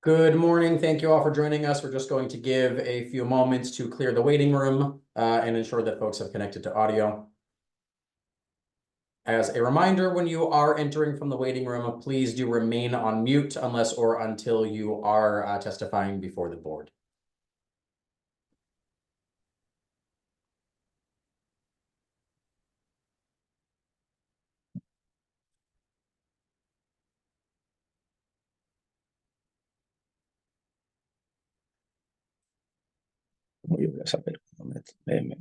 Good morning. Thank you all for joining us. We're just going to give a few moments to clear the waiting room and ensure that folks have connected to audio. As a reminder, when you are entering from the waiting room, please do remain on mute unless or until you are testifying before the board. Voy a saber léeme.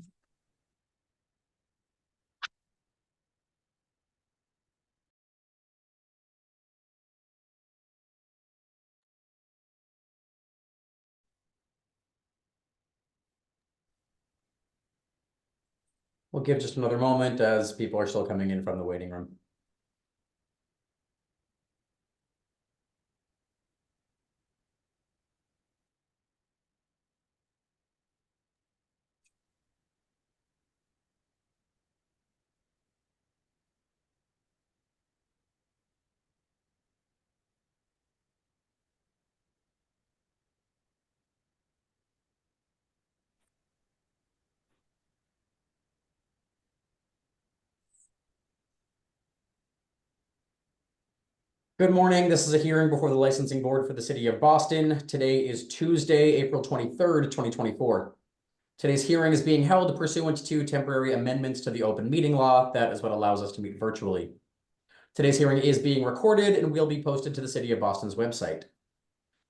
We'll give just another moment as people are still coming in from the waiting room. Good morning. This is a hearing before the licensing board for the city of Boston. Today is Tuesday, April 23rd, 2024. Today's hearing is being held pursuant to temporary amendments to the open meeting law. That is what allows us to meet virtually. Today's hearing is being recorded and will be posted to the City of Boston's website.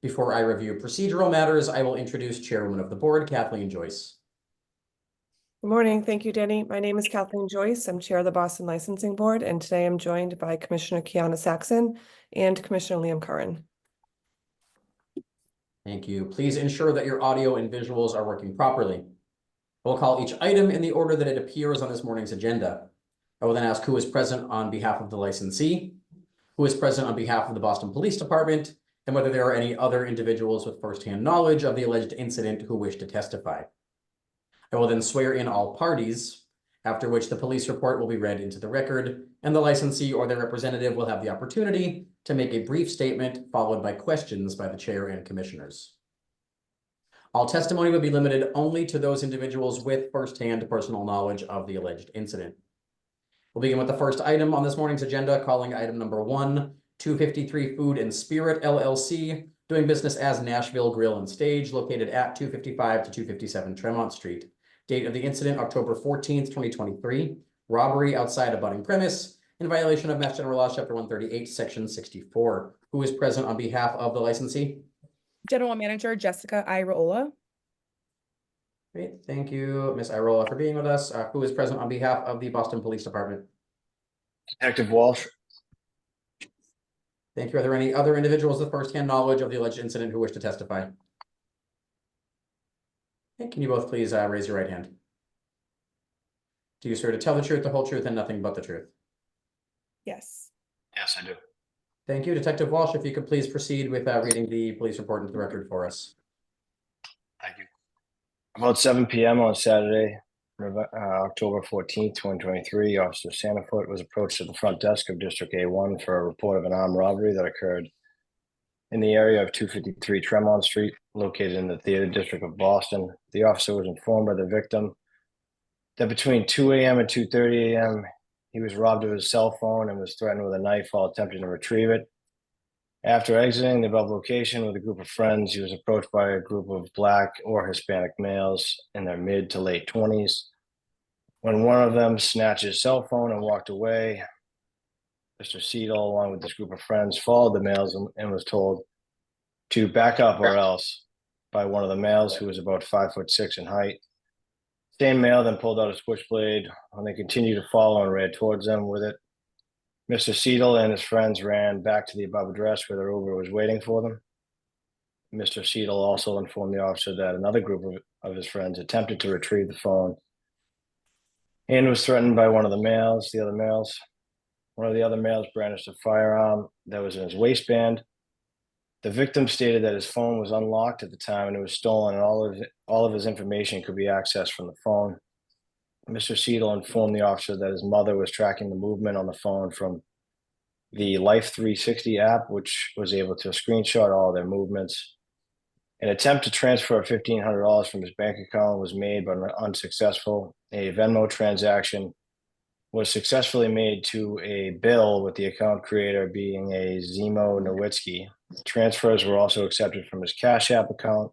Before I review procedural matters, I will introduce Chairwoman of the Board, Kathleen Joyce. Good morning. Thank you, Danny. My name is Kathleen Joyce. I'm Chair of the Boston Licensing Board, and today I'm joined by Commissioner Kiana Saxon and Commissioner Liam Curran. Thank you. Please ensure that your audio and visuals are working properly. We'll call each item in the order that it appears on this morning's agenda. I will then ask who is present on behalf of the licensee, who is present on behalf of the Boston Police Department, and whether there are any other individuals with firsthand knowledge of the alleged incident who wish to testify. I will then swear in all parties, after which the police report will be read into the record, and the licensee or their representative will have the opportunity to make a brief statement followed by questions by the chair and commissioners. All testimony will be limited only to those individuals with firsthand personal knowledge of the alleged incident. We'll begin with the first item on this morning's agenda, calling item number 1, 253 Food and Spirit LLC, doing business as Nashville Grill and Stage, located at 255 to 257 Tremont Street. Date of the incident, October 14th, 2023. Robbery outside a budding premise in violation of Mass General Laws, Chapter 138, Section 64. Who is present on behalf of the licensee? General Manager Jessica Irola. Great, thank you, Ms. Irola, for being with us. Who is present on behalf of the Boston Police Department? Detective Walsh. Thank you. Are there any other individuals with firsthand knowledge of the alleged incident who wish to testify? Okay, can you both please raise your right hand? Do you swear to tell the truth, the whole truth, and nothing but the truth? Yes. Yes, I do. Thank you. Detective Walsh, if you could please proceed with reading the police report into the record for us. Thank you. About 7 p.m. on Saturday, October 14th, 2023, Officer Sanafoot was approached at the front desk of District A1 for a report of an armed robbery that occurred in the area of 253 Tremont Street, located in the Theater District of Boston. The officer was informed by the victim that between 2 a.m. and 2:30 a.m., he was robbed of his cell phone and was threatened with a knife while attempting to retrieve it. After exiting the above location with a group of friends, he was approached by a group of Black or Hispanic males in their mid to late 20s. When one of them snatched his cell phone and walked away, Mr. Seidel, along with this group of friends, followed the males and was told to back up or else by one of the males, who was about 5'6" in height. Same male then pulled out a switchblade and they continued to follow and ran towards them with it. Mr. Seidel and his friends ran back to the above address where their Uber was waiting for them. Mr. Seidel also informed the officer that another group of his friends attempted to retrieve the phone and was threatened by one of the males. One of the other males brandished a firearm that was in his waistband. The victim stated that his phone was unlocked at the time and it was stolen, and all of his information could be accessed from the phone. Mr. Seidel informed the officer that his mother was tracking the movement on the phone from the Life 360 app, which was able to screenshot all their movements. An attempt to transfer $1,500 from his bank account was made but unsuccessful. A Venmo transaction was successfully made to a bill, with the account creator being a Zemo Nowitzki. Transfers were also accepted from his Cash App account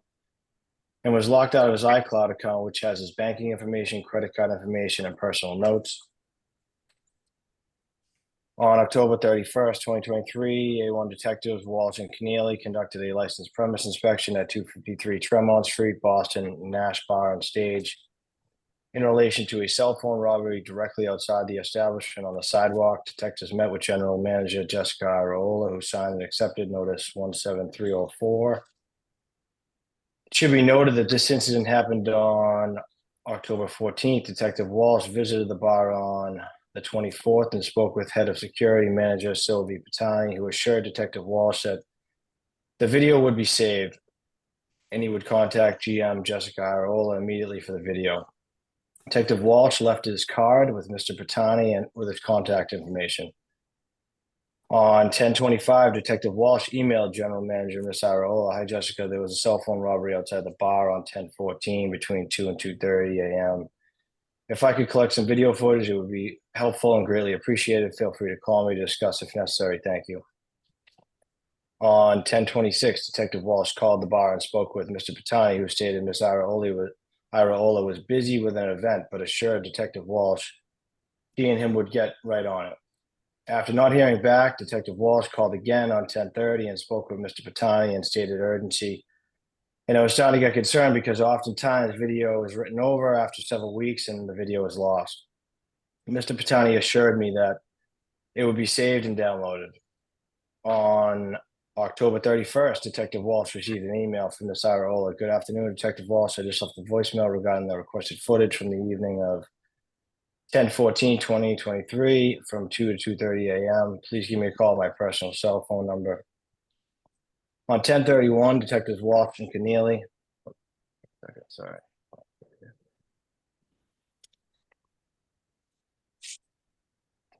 and was locked out of his iCloud account, which has his banking information, credit card information, and personal notes. On October 31st, 2023, A1 detectives Walsh and Keneally conducted a licensed premise inspection at 253 Tremont Street, Boston, Nash Bar and Stage, in relation to a cell phone robbery directly outside the establishment on the sidewalk. Detectives met with General Manager Jessica Iraola, who signed and accepted Notice 17304. It should be noted that this incident happened on October 14th. Detective Walsh visited the bar on the 24th and spoke with Head of Security Manager Sylvie Patani, who assured Detective Walsh that the video would be saved and he would contact GM Jessica Iraola immediately for the video. Detective Walsh left his card with Mr. Patani and with his contact information. On 10/25, Detective Walsh emailed General Manager Ms. Iraola, "Hi Jessica, there was a cell phone robbery outside the bar on 10/14 between 2 and 2:30 a.m. If I could collect some video footage, it would be helpful and greatly appreciated. Feel free to call me to discuss if necessary. Thank you." On 10/26, Detective Walsh called the bar and spoke with Mr. Patani, who stated Ms. Iraola was busy with an event, but assured Detective Walsh he and him would get right on it. After not hearing back, Detective Walsh called again on 10:30 and spoke with Mr. Patani and stated urgency. And I was starting to get concerned because oftentimes video is written over after several weeks and the video is lost. Mr. Patani assured me that it would be saved and downloaded. On October 31st, Detective Walsh received an email from Ms. Iraola. "Good afternoon, Detective Walsh. I just left a voicemail regarding the requested footage from the evening of 10/14/2023 from 2 to 2:30 a.m. Please give me a call at my personal cell phone number." On 10/31, Detectives Walsh and Keneally. Sorry.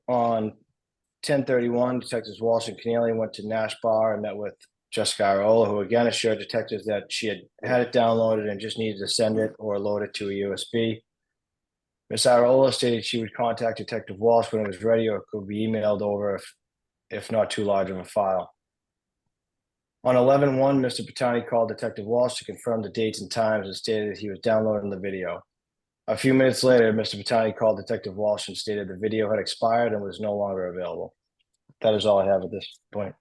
On 10/31, Detectives Walsh and Keneally went to Nash Bar and met with Jessica Iraola, who again assured detectives that she had it downloaded and just needed to send it or load it to a USB. Ms. Iraola stated she would contact Detective Walsh when it was ready, or it could be emailed over if not too large of a file. On 11/1, Mr. Patani called Detective Walsh to confirm the dates and times and stated he was downloading the video. A few minutes later, Mr. Patani called Detective Walsh and stated the video had expired and was no longer available. That is all I have at this point.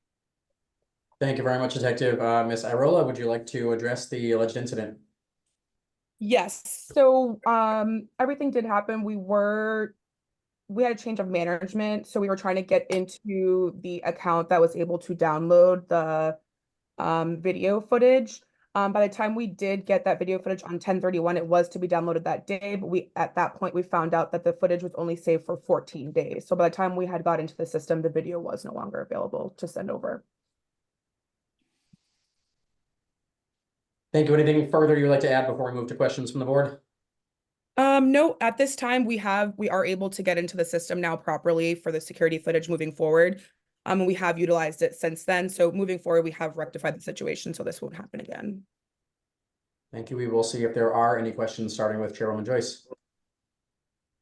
Thank you very much, Detective. Ms. Iraola, would you like to address the alleged incident? Yes, so everything did happen. We had a change of management, so we were trying to get into the account that was able to download the video footage. By the time we did get that video footage on 10/31, it was to be downloaded that day, but at that point we found out that the footage was only saved for 14 days. So by the time we had got into the system, the video was no longer available to send over. Thank you. Anything further you'd like to add before we move to questions from the board? No, at this time we are able to get into the system now properly for the security footage moving forward. We have utilized it since then. So moving forward, we have rectified the situation, so this won't happen again. Thank you. We will see if there are any questions, starting with Chairwoman Joyce.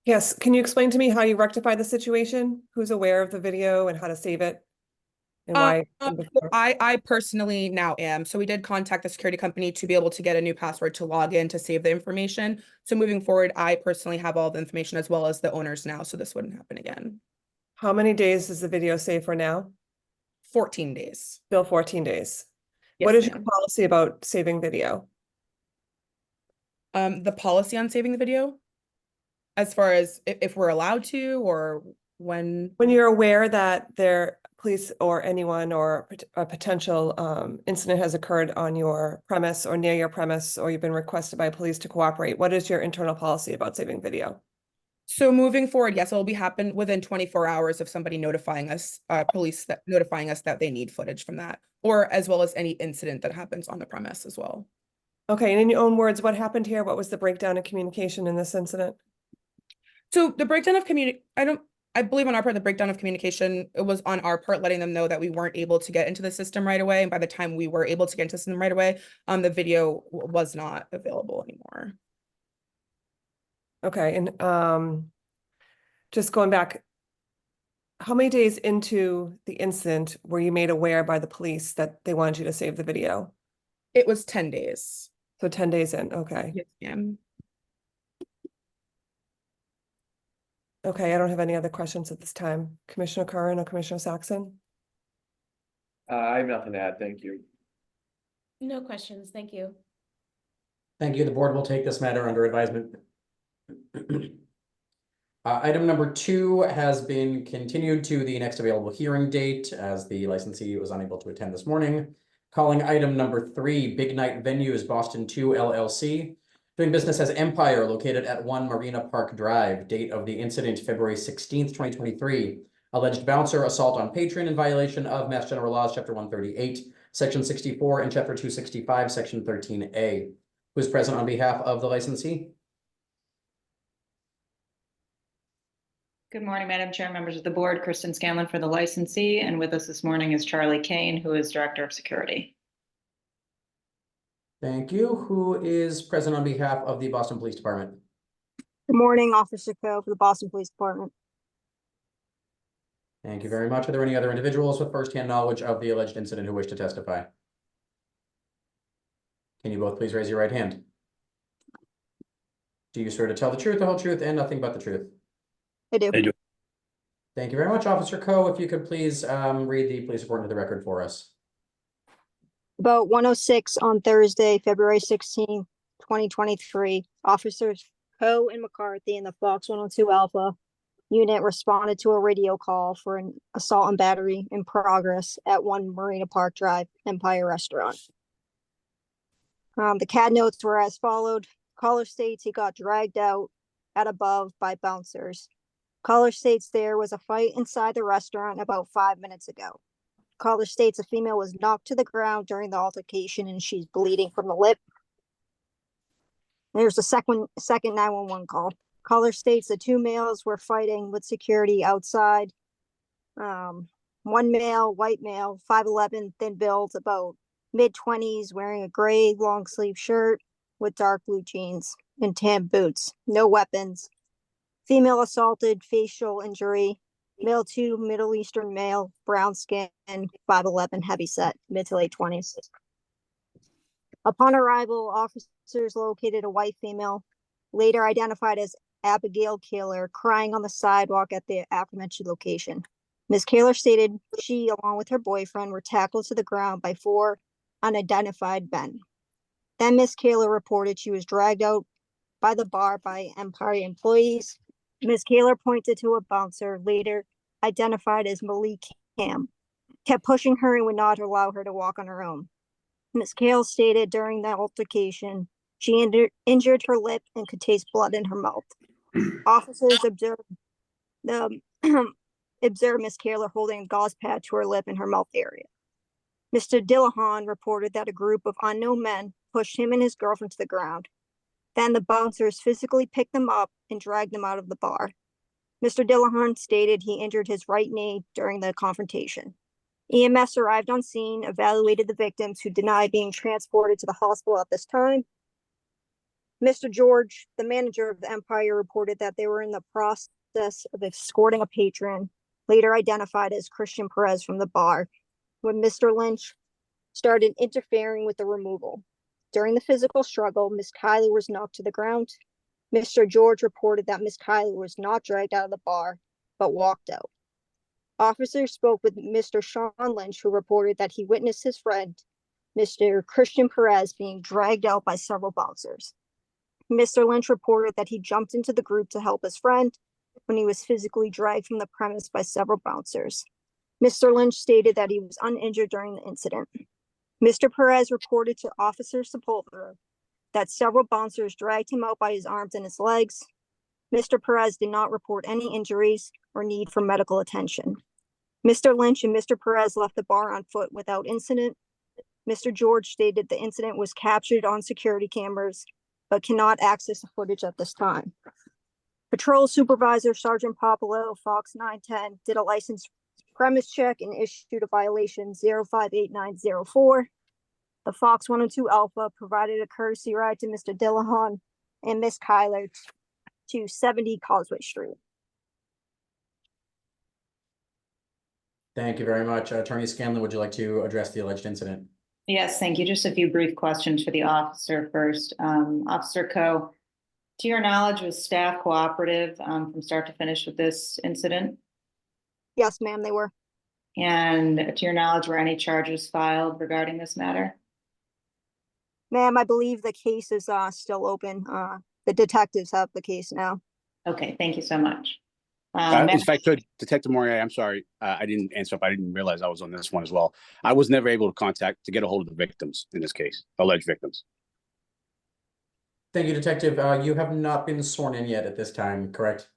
Yes, can you explain to me how you rectify the situation? Who's aware of the video and how to save it? And why? I personally now am. So we did contact the security company to be able to get a new password to log in to save the information. So moving forward, I personally have all the information as well as the owners now, so this wouldn't happen again. How many days is the video saved for now? 14 days. Still 14 days. Yes, What is your ma'am. policy about saving video? The policy on saving the video, as far as if we're allowed to, or when you're aware that there police or anyone or a potential incident has occurred on your premise or near your premise, or you've been requested by police to cooperate, what is your internal policy about saving video? So moving forward, yes, it will be happen within 24 hours of somebody notifying us, police that notifying us that they need footage from that, or as well as any incident that happens on the premise as well. Okay, and in your own words, what happened here? What was the breakdown of communication in this incident? So the breakdown of I believe on our part, the breakdown of communication, it was on our part, letting them know that we weren't able to get into the system right away. And by the time we were able to get into the system right away, the video was not available anymore. Okay, and just going back, how many days into the incident were you made aware by the police that they wanted you to save the video? It was 10 days. So 10 days in, okay. Yes, ma'am. Okay, I don't have any other questions at this time. Commissioner Curran or Commissioner Saxon? I have nothing to add, thank you. No questions, thank you. Thank you. The board will take this matter under advisement. Item number 2 has been continued to the next available hearing date as the licensee was unable to attend this morning. Calling item number 3, Big Night Venues Boston 2 LLC. Doing business as Empire, located at 1 Marina Park Drive. Date of the incident, February 16th, 2023. Alleged bouncer assault on patron in violation of Mass General Laws, Chapter 138, Section 64, and Chapter 265, Section 13A. Who is present on behalf of the licensee? Good morning, Madam Chair, members of the board. Kristen Scanlon for the licensee, and with us this morning is Charlie Kane, who is Director of Security. Thank you. Who is present on behalf of the Boston Police Department? Good morning, Officer Coe for the Boston Police Department. Thank you very much. Are there any other individuals with firsthand knowledge of the alleged incident who wish to testify? Can you both please raise your right hand? Do you swear to tell the truth, the whole truth, and nothing but the truth? I do. Thank you very much, Officer Coe. If you could please read the police report into the record for us. About 1:06 on Thursday, February 16th, 2023, Officers Coe and McCarthy in the Fox 102 Alpha unit responded to a radio call for an assault and battery in progress at 1 Marina Park Drive, Empire Restaurant. The CAD notes were as followed. Caller states he got dragged out at above by bouncers. Caller states there was a fight inside the restaurant about 5 minutes ago. Caller states a female was knocked to the ground during the altercation and she's bleeding from the lip. There's a second 911 call. Caller states the 2 males were fighting with security outside. One male, white male, 5'11", thin build, about mid-20s, wearing a gray long sleeve shirt with dark blue jeans and tan boots. No weapons. Female assaulted, facial injury. Male 2, Middle Eastern male, brown skin, 5'11", heavy set, mid to late 20s. Upon arrival, officers located a white female, later identified as Abigail Kaler, crying on the sidewalk at the aforementioned location. Ms. Kaler stated she, along with her boyfriend, were tackled to the ground by 4 unidentified men. Then Ms. Kaler reported she was dragged out by the bar by Empire employees. Ms. Kaler pointed to a bouncer, later identified as Malik Cam, kept pushing her and would not allow her to walk on her own. Ms. Kaler stated during the altercation, she injured her lip and could taste blood in her mouth. Officers observed Ms. Kaler holding a gauze pad to her lip and her mouth area. Mr. Dillahan reported that a group of unknown men pushed him and his girlfriend to the ground. Then the bouncers physically picked them up and dragged them out of the bar. Mr. Dillahan stated he injured his right knee during the confrontation. EMS arrived on scene, evaluated the victims who denied being transported to the hospital at this time. Mr. George, the manager of the Empire, reported that they were in the process of escorting a patron, later identified as Christian Perez, from the bar, when Mr. Lynch started interfering with the removal. During the physical struggle, Ms. Kylie was knocked to the ground. Mr. George reported that Ms. Kylie was not dragged out of the bar, but walked out. Officers spoke with Mr. Sean Lynch, who reported that he witnessed his friend, Mr. Christian Perez, being dragged out by several bouncers. Mr. Lynch reported that he jumped into the group to help his friend when he was physically dragged from the premise by several bouncers. Mr. Lynch stated that he was uninjured during the incident. Mr. Perez reported to Officer Sepulveda that several bouncers dragged him out by his arms and his legs. Mr. Perez did not report any injuries or need for medical attention. Mr. Lynch and Mr. Perez left the bar on foot without incident. Mr. George stated the incident was captured on security cameras, but cannot access the footage at this time. Patrol Supervisor Sergeant Popolo, Fox 910, did a license premise check and issued a violation 058904. The Fox 102 Alpha provided a courtesy ride to Mr. Dillahan and Miss Kyler to 70 Causeway Street. Thank you very much. Attorney Scanlon, would you like to address the alleged incident? Yes, thank you. Just a few brief questions for the officer first. Officer Coe, to your knowledge, was staff cooperative from start to finish with this incident? Yes, ma'am, they were. And to your knowledge, were any charges filed regarding this matter? Ma'am, I believe the case is still open. The detectives have the case now. Okay, thank you so much. If I could, Detective Moriarty, I'm sorry, I didn't answer up. I didn't realize I was on this one as well. I was never able to get a hold of the victims in this case, alleged victims. Thank you, Detective. You have not been sworn in yet at this time, correct?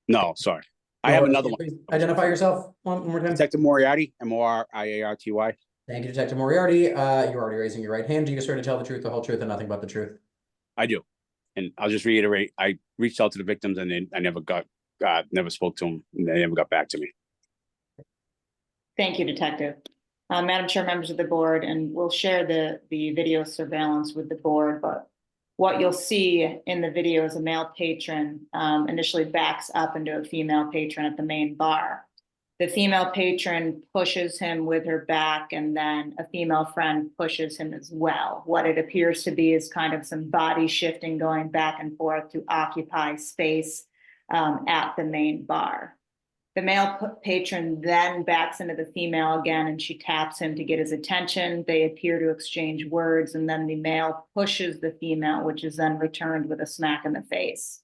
No, sorry. I have another one. Please identify yourself one more time. Detective Moriarty, Moriarty. Thank you, Detective Moriarty. You're already raising your right hand. Do you swear to tell the truth, the whole truth, and nothing but the truth? I do. And I'll just reiterate, I reached out to the victims and then I never spoke to them. And they never got back to me. Thank you, Detective. Madam Chair, members of the board, and we'll share the video surveillance with the board, but what you'll see in the video is a male patron initially backs up into a female patron at the main bar. The female patron pushes him with her back, and then a female friend pushes him as well. What it appears to be is kind of some body shifting going back and forth to occupy space at the main bar. The male patron then backs into the female again, and she taps him to get his attention. They appear to exchange words, and then the male pushes the female, which is then returned with a smack in the face.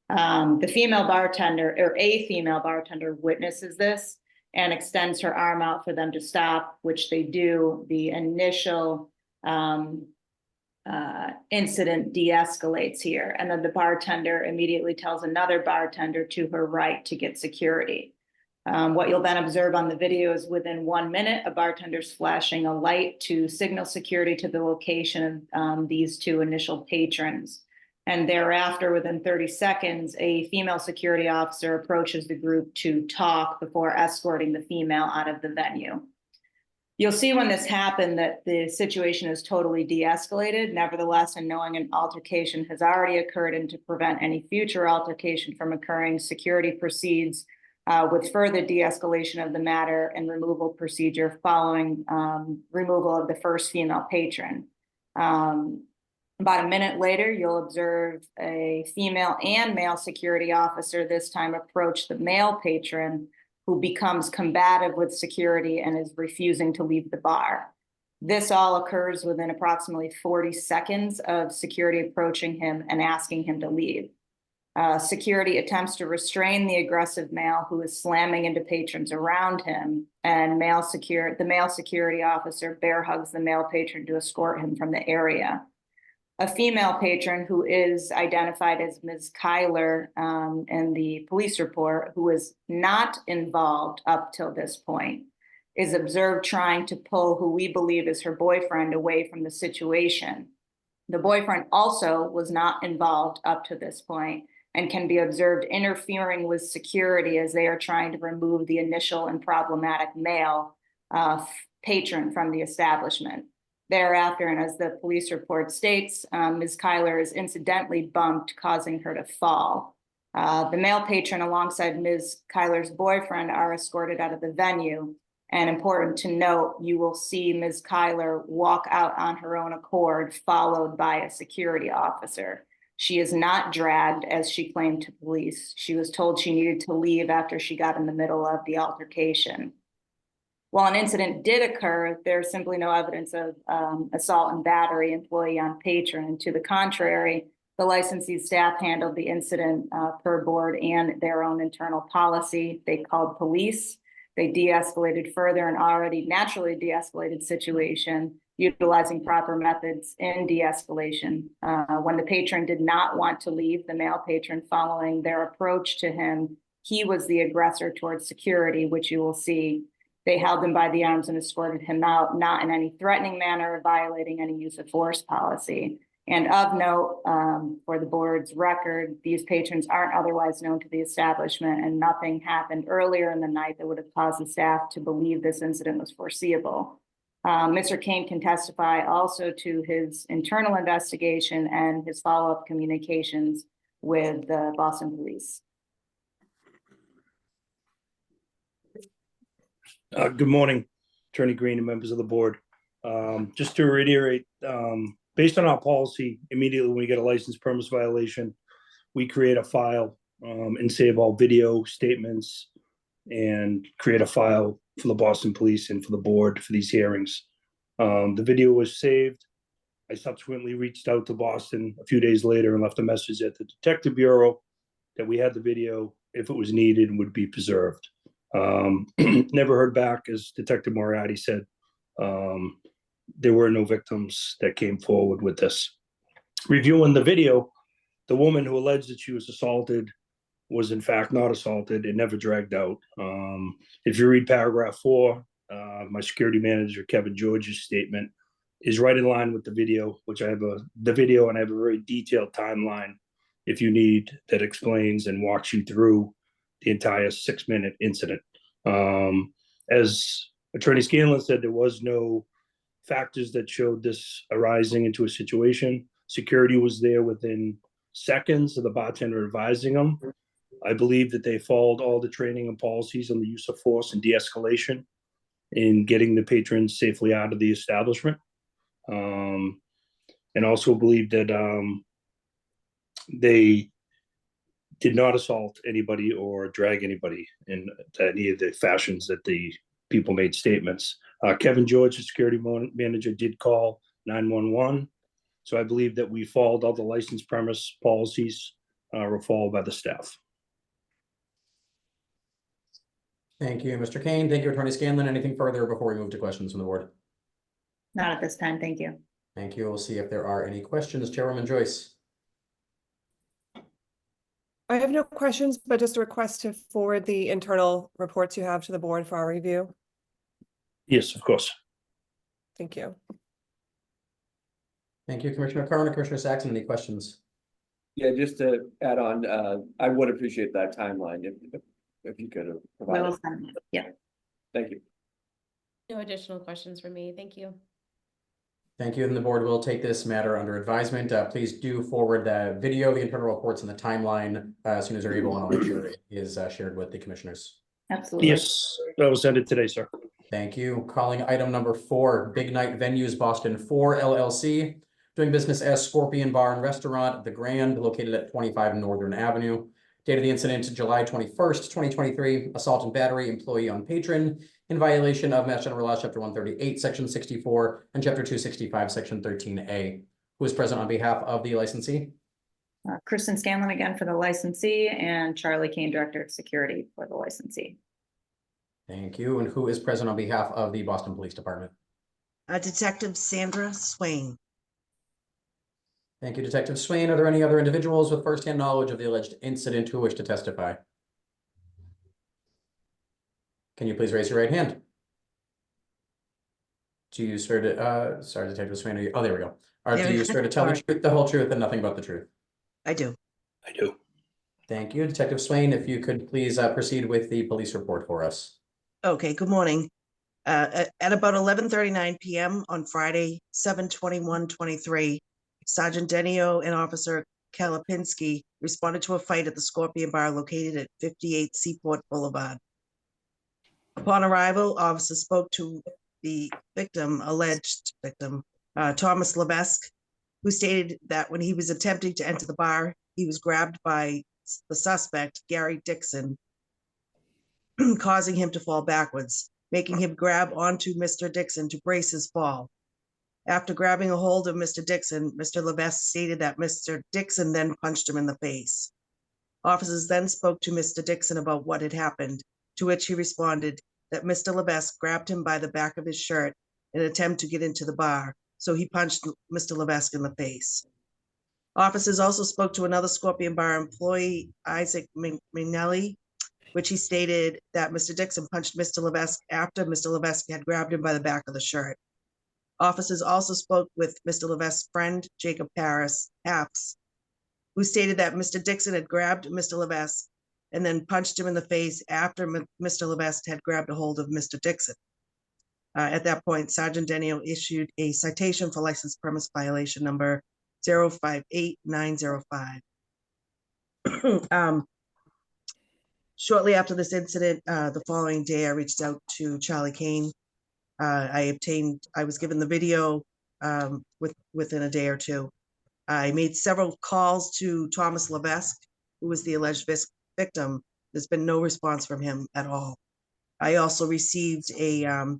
The female bartender, or a female bartender, witnesses this and extends her arm out for them to stop, which they do. The initial incident de-escalates here, and then the bartender immediately tells another bartender to her right to get security. What you'll then observe on the video is within 1 minute, a bartender's flashing a light to signal security to the location of these two initial patrons. And thereafter, within 30 seconds, a female security officer approaches the group to talk before escorting the female out of the venue. You'll see when this happened that the situation is totally de-escalated. Nevertheless, and knowing an altercation has already occurred and to prevent any future altercation from occurring, security proceeds with further de-escalation of the matter and removal procedure following removal of the first female patron. About a minute later, you'll observe a female and male security officer this time approach the male patron, who becomes combative with security and is refusing to leave the bar. This all occurs within approximately 40 seconds of security approaching him and asking him to leave. Security attempts to restrain the aggressive male who is slamming into patrons around him, and the male security officer bear hugs the male patron to escort him from the area. A female patron, who is identified as Ms. Kyler in the police report, who is not involved up till this point, is observed trying to pull who we believe is her boyfriend away from the situation. The boyfriend also was not involved up to this point and can be observed interfering with security as they are trying to remove the initial and problematic male patron from the establishment. Thereafter, and as the police report states, Ms. Kyler is incidentally bumped, causing her to fall. The male patron alongside Ms. Kyler's boyfriend are escorted out of the venue. And important to note, you will see Ms. Kyler walk out on her own accord, followed by a security officer. She is not dragged, as she claimed to police. She was told she needed to leave after she got in the middle of the altercation. While an incident did occur, there's simply no evidence of assault and battery, employee on patron. And to the contrary, the licensee staff handled the incident per board and their own internal policy. They called police. They de-escalated further an already naturally de-escalated situation, utilizing proper methods in de-escalation. When the patron did not want to leave, the male patron, following their approach to him, he was the aggressor towards security, which you will see. They held him by the arms and escorted him out, not in any threatening manner or violating any use of force policy. And of note, for the board's record, these patrons aren't otherwise known to the establishment, and nothing happened earlier in the night that would have caused the staff to believe this incident was foreseeable. Mr. Kane can testify also to his internal investigation and his follow-up communications with the Boston Police. Good morning, Attorney Green and members of the board. Just to reiterate, based on our policy, immediately when we get a license premise violation, we create a file and save all video statements and create a file for the Boston Police and for the board for these hearings. The video was saved. I subsequently reached out to Boston a few days later and left a message at the Detective Bureau that we had the video, if it was needed, and would be preserved. Never heard back, as Detective Moriarty said. There were no victims that came forward with this. Reviewing the video, the woman who alleged that she was assaulted was in fact not assaulted and never dragged out. If you read paragraph 4, my security manager, Kevin George's statement is right in line with the video, which I have the video, and I have a very detailed timeline if you need, that explains and walks you through the entire 6-minute incident. As Attorney Scanlon said, there was no factors that showed this arising into a situation. Security was there within seconds of the bartender advising them. I believe that they followed all the training and policies on the use of force and de-escalation in getting the patrons safely out of the establishment. And also believe that they did not assault anybody or drag anybody in any of the fashions that the people made statements. Kevin George, the security manager, did call 911. So I believe that we followed all the license premise policies were followed by the staff. Thank you, Mr. Kane. Thank you, Attorney Scanlon. Anything further before we move to questions from the board? Not at this time, thank you. Thank you. We'll see if there are any questions. Chairwoman Joyce. I have no questions, but just a request to forward the internal reports you have to the board for our review. Yes, of course. Thank you. Thank you, Commissioner Carmen. Commissioner Saxon, any questions? Yeah, just to add on, I would appreciate that timeline if you could provide it. Yeah. Thank you. No additional questions for me. Thank you. Thank you, and the board will take this matter under advisement. Please do forward the video, the internal reports, and the timeline as soon as you're able, and I'll make sure it is shared with the commissioners. Absolutely. Yes, that was sent it today, sir. Thank you. Calling item number 4, Big Night Venues Boston 4 LLC, doing business as Scorpion Bar and Restaurant, The Grand, located at 25 Northern Avenue. Date of the incident, July 21st, 2023, assault and battery, employee on patron, in violation of Mass General Law, Chapter 138, Section 64, and Chapter 265, Section 13A. Who is present on behalf of the licensee? Kristen Scanlon again for the licensee, and Charlie Kane, Director of Security for the licensee. Thank you. And who is present on behalf of the Boston Police Department? Detective Sandra Swain. Thank you, Detective Swain. Are there any other individuals with firsthand knowledge of the alleged incident who wish to testify? Can you please raise your right hand? Do you swear to, sorry, Detective Swain, are you, oh, there we go. Do you swear to tell the truth, the whole truth, and nothing but the truth? I do. I do. Thank you. Detective Swain, if you could please proceed with the police report for us. Okay, good morning. At about 11:39 p.m. on Friday, 7/21/23, Sergeant Denio and Officer Kalapinski responded to a fight at the Scorpion Bar located at 58 Seaport Boulevard. Upon arrival, officers spoke to the alleged victim, Thomas Levesque, who stated that when he was attempting to enter the bar, he was grabbed by the suspect, Gary Dixon, causing him to fall backwards, making him grab onto Mr. Dixon to brace his fall. After grabbing a hold of Mr. Dixon, Mr. Levesque stated that Mr. Dixon then punched him in the face. Officers then spoke to Mr. Dixon about what had happened, to which he responded that Mr. Levesque grabbed him by the back of his shirt in an attempt to get into the bar, so he punched Mr. Levesque in the face. Officers also spoke to another Scorpion Bar employee, Isaac Mignelli, which he stated that Mr. Dixon punched Mr. Levesque after Mr. Levesque had grabbed him by the back of the shirt. Officers also spoke with Mr. Levesque's friend, Jacob Papps, who stated that Mr. Dixon had grabbed Mr. Levesque and then punched him in the face after Mr. Levesque had grabbed a hold of Mr. Dixon. At that point, Sergeant Denio issued a citation for license premise violation number 058905. Shortly after this incident, the following day, I reached out to Charlie Kane. I was given the video within a day or two. I made several calls to Thomas Levesque, who was the alleged victim. There's been no response from him at all. I also received a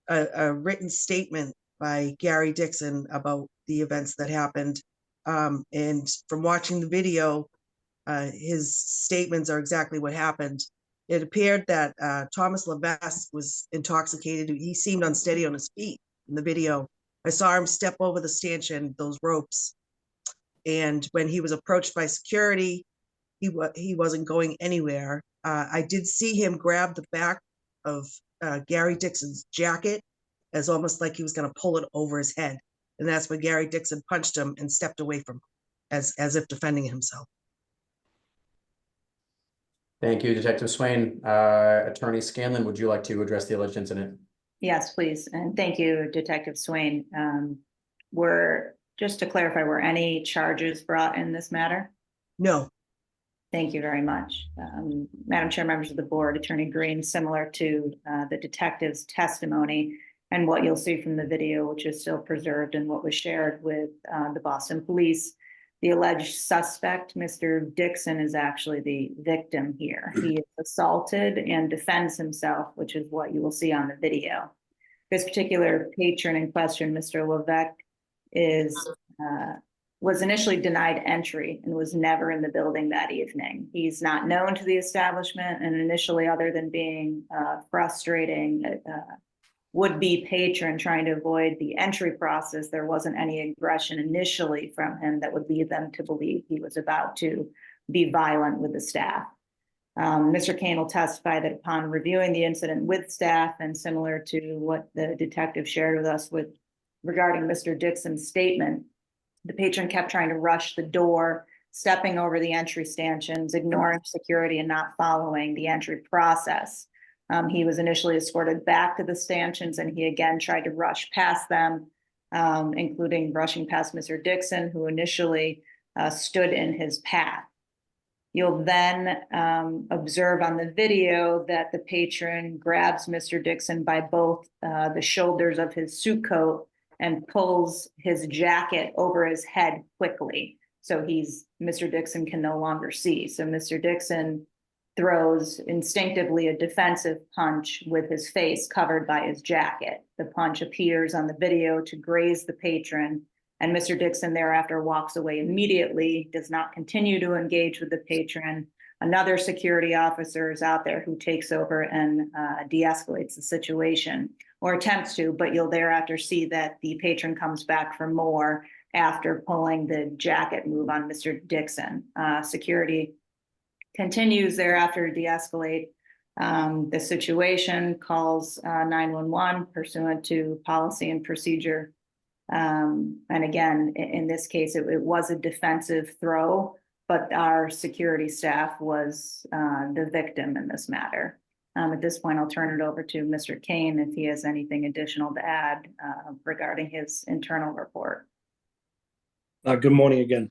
written statement by Gary Dixon about the events that happened. And from watching the video, his statements are exactly what happened. It appeared that Thomas Levesque was intoxicated. He seemed unsteady on his feet in the video. I saw him step over the stanchion, those ropes. And when he was approached by security, he wasn't going anywhere. I did see him grab the back of Gary Dixon's jacket as almost like he was going to pull it over his head. And that's when Gary Dixon punched him and stepped away from him as if defending himself. Thank you, Detective Swain. Attorney Scanlon, would you like to address the alleged incident? Yes, please. And thank you, Detective Swain. Just to clarify, were any charges brought in this matter? No. Thank you very much. Madam Chair, members of the board, Attorney Green, similar to the detective's testimony and what you'll see from the video, which is still preserved and what was shared with the Boston Police, the alleged suspect, Mr. Dixon, is actually the victim here. He is assaulted and defends himself, which is what you will see on the video. This particular patron in question, Mr. Levesque, was initially denied entry and was never in the building that evening. He's not known to the establishment, and initially, other than being frustrating, would-be patron trying to avoid the entry process, there wasn't any aggression initially from him that would lead them to believe he was about to be violent with the staff. Mr. Kane will testify that upon reviewing the incident with staff, and similar to what the detective shared with us regarding Mr. Dixon's statement, the patron kept trying to rush the door, stepping over the entry stanchions, ignoring security and not following the entry process. He was initially escorted back to the stanchions, and he again tried to rush past them, including rushing past Mr. Dixon, who initially stood in his path. You'll then observe on the video that the patron grabs Mr. Dixon by both the shoulders of his suit coat and pulls his jacket over his head quickly. So Mr. Dixon can no longer see. So Mr. Dixon throws instinctively a defensive punch with his face covered by his jacket. The punch appears on the video to graze the patron, and Mr. Dixon thereafter walks away immediately, does not continue to engage with the patron. Another security officer is out there who takes over and de-escalates the situation, or attempts to, but you'll thereafter see that the patron comes back for more after pulling the jacket move on Mr. Dixon. Security continues thereafter to de-escalate the situation, calls 911 pursuant to policy and procedure. And again, in this case, it was a defensive throw, but our security staff was the victim in this matter. At this point, I'll turn it over to Mr. Kane if he has anything additional to add regarding his internal report. Good morning again.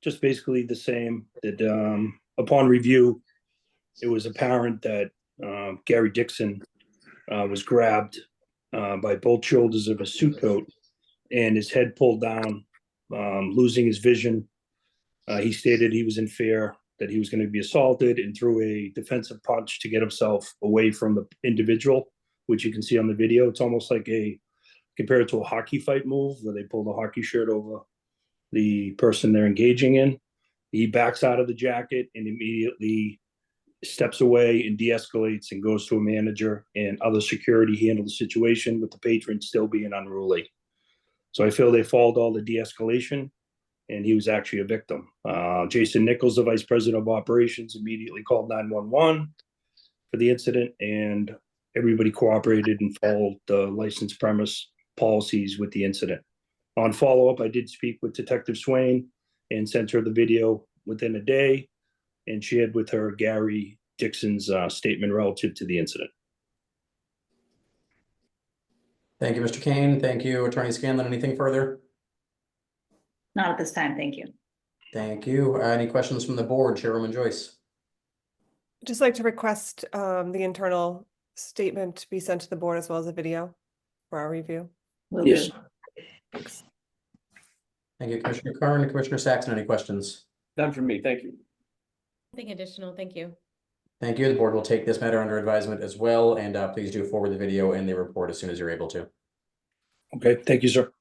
Just basically the same, that upon review, it was apparent that Gary Dixon was grabbed by both shoulders of a suit coat and his head pulled down, losing his vision. He stated he was in fear that he was going to be assaulted and threw a defensive punch to get himself away from the individual, which you can see on the video. It's almost like compared to a hockey fight move where they pull the hockey shirt over the person they're engaging in. He backs out of the jacket and immediately steps away and de-escalates and goes to a manager, and other security handle the situation with the patron still being unruly. So I feel they followed all the de-escalation, and he was actually a victim. Jason Nichols, the vice president of operations, immediately called 911 for the incident, and everybody cooperated and followed the licensed premise policies with the incident. On follow-up, I did speak with Detective Swain and sent her the video within a day and shared with her Gary Dixon's statement relative to the incident. Thank you, Mr. Kane. Thank you, Attorney Scanlon. Anything further? Not at this time, thank you. Thank you. Any questions from the board? Chairwoman Joyce. Just like to request the internal statement to be sent to the board as well as a video for our review. Will Yes. do. Thanks. Thank you, Commissioner Kern. Commissioner Saxon, any questions? None from me, thank you. Nothing additional, thank you. Thank you. The board will take this matter under advisement as well, and please do forward the video and the report as soon as you're able to. Okay, thank you, sir.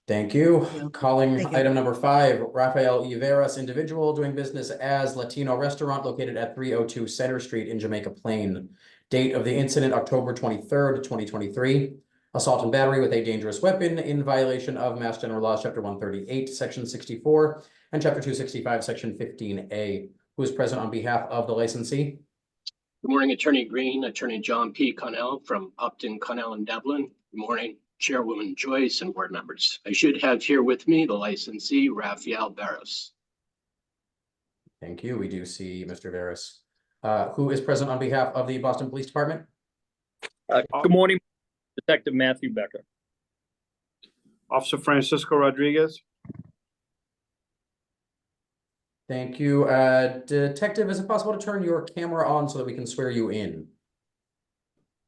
Thank you. you. Calling Thank you. item number 5, Rafael Iveras, individual doing business as Latino Restaurant located at 302 Center Street in Jamaica Plain. Date of the incident, October 23rd, 2023. Assault and battery with a dangerous weapon in violation of Mass General Laws, Chapter 138, Section 64, and Chapter 265, Section 15A. Who is present on behalf of the licensee? Good morning, Attorney Green, Attorney John P. Connell from Upton, Connell, and Devlin. Good morning, Chairwoman Joyce and board members. I should have here with me the licensee, Rafael Barros. Thank you. We do see Mr. Veras. Who is present on behalf of the Boston Police Department? Good morning, Detective Matthew Becker. Officer Francisco Rodriguez. Thank you. Detective, is it possible to turn your camera on so that we can swear you in?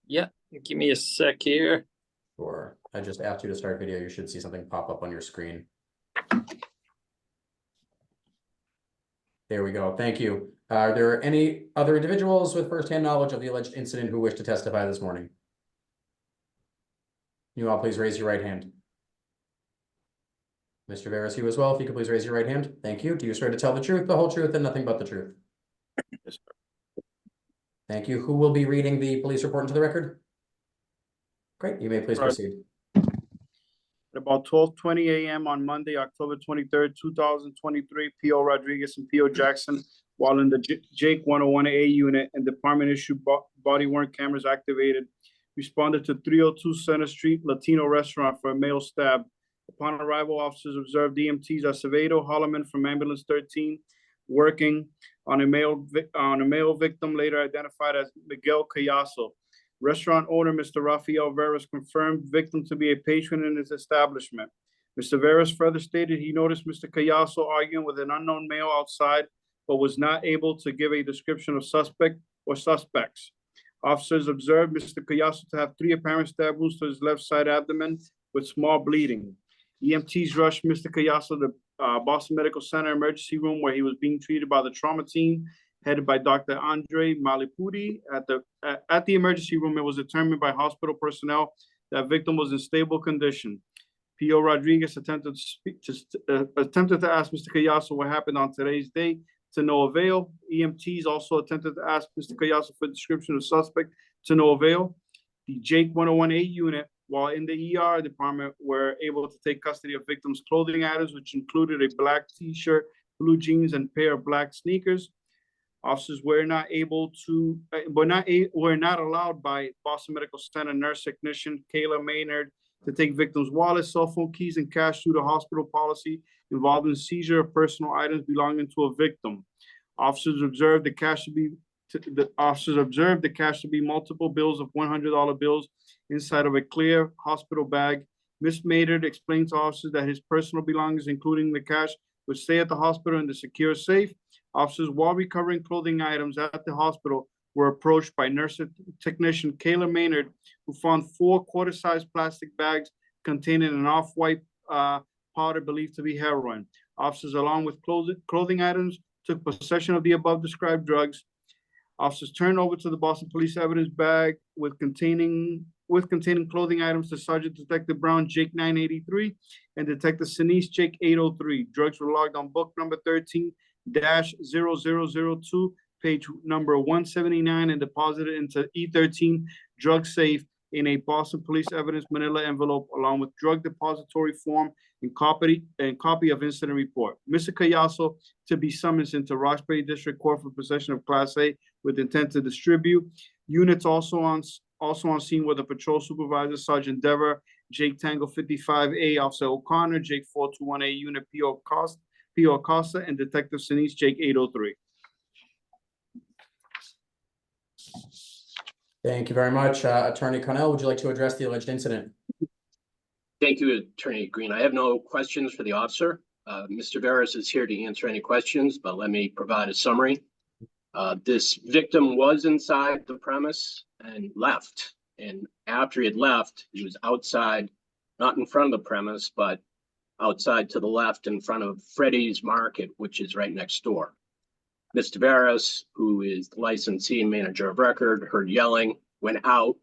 Yeah, give me a sec here. Sure. I just asked you to start video. You should see something pop up on your screen. There we go. Thank you. Are there any other individuals with firsthand knowledge of the alleged incident who wish to testify this morning? You all please raise your right hand. Mr. Veras, you as well, if you could please raise your right hand. Thank you. Do you swear to tell the truth, the whole truth, and nothing but the truth? Yes, sir. Thank you. Who will be reading the police report into the record? Great, you may please Right. proceed. At about 12:20 a.m. on Monday, October 23rd, 2023, P.O. Rodriguez and P.O. Jackson, while in the Jake 101A unit and department issued body-worn cameras activated, responded to 302 Center Street Latino Restaurant for a male stab. Upon arrival, officers observed EMTs Acevedo, Holloman from Ambulance 13 working on a male victim later identified as Miguel Cayasso. Restaurant owner Mr. Rafael Veras confirmed victim to be a patron in his establishment. Mr. Veras further stated he noticed Mr. Cayasso arguing with an unknown male outside, but was not able to give a description of suspect or suspects. Officers observed Mr. Cayasso to have 3 apparent stab wounds to his left side abdomen with small bleeding. EMTs rushed Mr. Cayasso to the Boston Medical Center emergency room where he was being treated by the trauma team headed by Dr. Andre Malipudi. At the emergency room, it was determined by hospital personnel that victim was in stable condition. P.O. Rodriguez attempted to ask Mr. Cayasso what happened on today's date, to no avail. EMTs also attempted to ask Mr. Cayasso for a description of suspect, to no avail. The Jake 101A unit, while in the ER department, were able to take custody of victims' clothing items, which included a black t-shirt, blue jeans, and pair of black sneakers. Officers were not allowed by Boston Medical Center nurse technician Kayla Maynard to take victims' wallets, cell phone keys, and cash due to hospital policy involving seizure of personal items belonging to a victim. Officers observed the cash to be multiple bills of $100 bills inside of a clear hospital bag. Ms. Maynard explained to officers that his personal belongings, including the cash, would stay at the hospital in the secure safe. Officers, while recovering clothing items at the hospital, were approached by nurse technician Kayla Maynard, who found 4 quarter-sized plastic bags containing an off-white powder believed to be heroin. Officers, along with clothing items, took possession of the above-described drugs. Officers turned over to the Boston Police evidence bag with containing clothing items to Sergeant Detective Brown, Jake 983, and Detective Sinise, Jake 803. Drugs were logged on book number 13-0002, page number 179, and deposited into E13 drug safe in a Boston Police evidence manila envelope, along with drug depository form and copy of incident report. Mr. Cayasso to be summoned into Roxbury District Court for possession of Class A with intent to distribute. Units also on Also on scene were the patrol supervisor, Sergeant Dever, Jake Tango 55A, Officer O'Connor, Jake 421A, Unit P.O. Costa, and Detective Sinise, Jake 803. Thank you very much. Attorney Cornell, would you like to address the alleged incident? Thank you, Attorney Green. I have no questions for the officer. Mr. Veras is here to answer any questions, but let me provide a summary. This victim was inside the premise and left. And after he had left, he was outside, not in front of the premise, but outside to the left in front of Freddy's Market, which is right next door. Mr. Veras, who is the licensee and manager of record, heard yelling, went out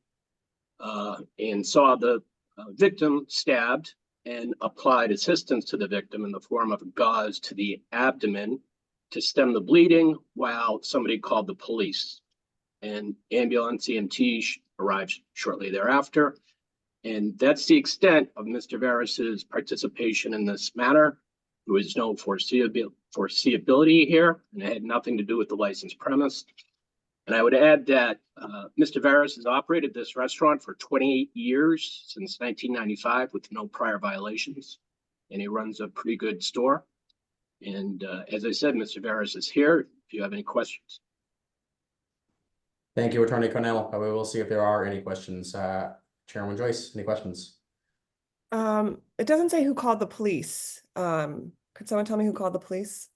and saw the victim stabbed and applied assistance to the victim in the form of gauze to the abdomen to stem the bleeding while somebody called the police. And ambulance EMT arrived shortly thereafter. And that's the extent of Mr. Veras's participation in this matter. There was no foreseeability here, and it had nothing to do with the licensed premise. And I would add that Mr. Veras has operated this restaurant for 28 years, since 1995, with no prior violations. And he runs a pretty good store. And as I said, Mr. Veras is here if you have any questions. Thank you, Attorney Cornell. We will see if there are any questions. Chairwoman Joyce, any questions? It doesn't say who called the police. Could someone tell me who called the police?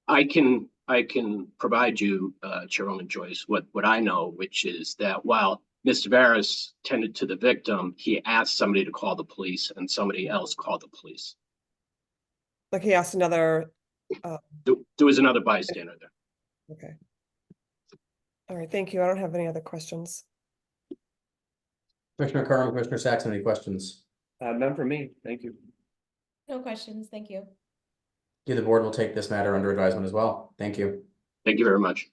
I can provide you, Chairwoman Joyce, what I know, which is that while Mr. Veras tended to the victim, he asked somebody to call the police and somebody else called the police. Like he asked another. There was another bystander there. Okay. All right, thank you. I don't have any other questions. Commissioner Curran, Commissioner Saxon, any questions? None for me. Thank you. No questions, thank you. The board will take this matter under advisement as well. Thank you. Thank you very much.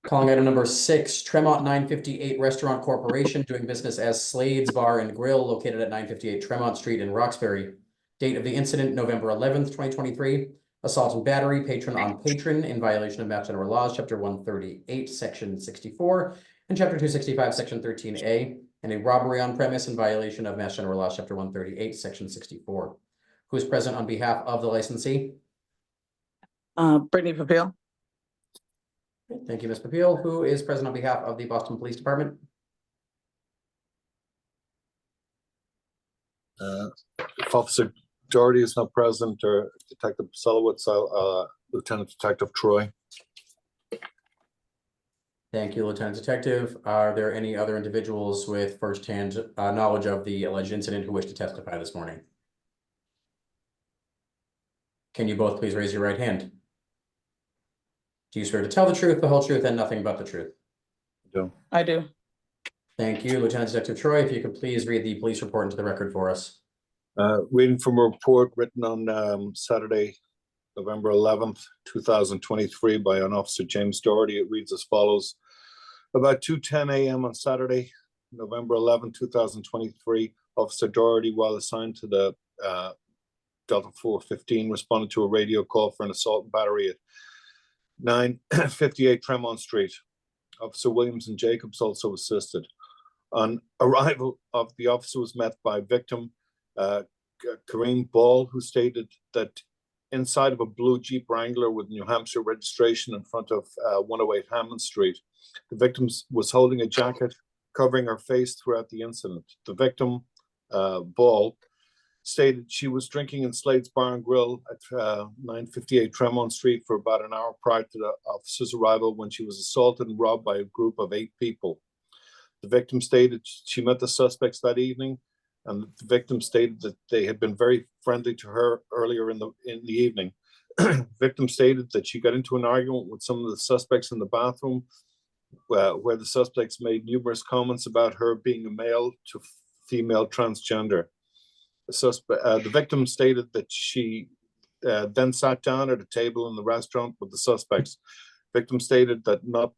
Calling item number 6, Tremont 958 Restaurant Corporation, doing business as Slade's Bar and Grill, located at 958 Tremont Street in Roxbury. Date of the incident, November 11th, 2023. Assault and battery, patron on patron, in violation of Mass General Laws, Chapter 138, Section 64, and Chapter 265, Section 13A, and a robbery on premise in violation of Mass General Laws, Chapter 138, Section 64. Who is present on behalf of the licensee? Brittany Papil. Thank you, Ms. Papil. Who is present on behalf of the Boston Police Department? If Officer Doherty is not present, or Detective Selowitz, Lieutenant Detective Troy. Thank you, Lieutenant Detective. Are there any other individuals with firsthand knowledge of the alleged incident who wish to testify this morning? Can you both please raise your right hand? Do you swear to tell the truth, the whole truth, and nothing but the truth? I do. Thank you, Lieutenant Detective Troy. If you could please read the police report into the record for us. Reading from a report written on Saturday, November 11th, 2023 by an Officer James Doherty. It reads as follows. About 2:10 a.m. on Saturday, November 11, 2023, Officer Doherty, while assigned to the Delta 415, responded to a radio call for an assault and battery at 958 Tremont Street. Officer Williams and Jacobs also assisted. On arrival of the officer was met by victim Kareem Ball, who stated that inside of a blue Jeep Wrangler with New Hampshire registration in front of 108 Hammond Street, the victim was holding a jacket covering her face throughout the incident. The victim, Ball, stated she was drinking in Slade's Bar and Grill at 958 Tremont Street for about an hour prior to the officer's arrival when she was assaulted and robbed by a group of 8 people. The victim stated she met the suspects that evening, and the victim stated that they had been very friendly to her earlier in the evening. Victim stated that she got into an argument with some of the suspects in the bathroom, where the suspects made numerous comments about her being a male to female transgender. The victim stated that she then sat down at a table in the restaurant with the suspects. Victim stated that not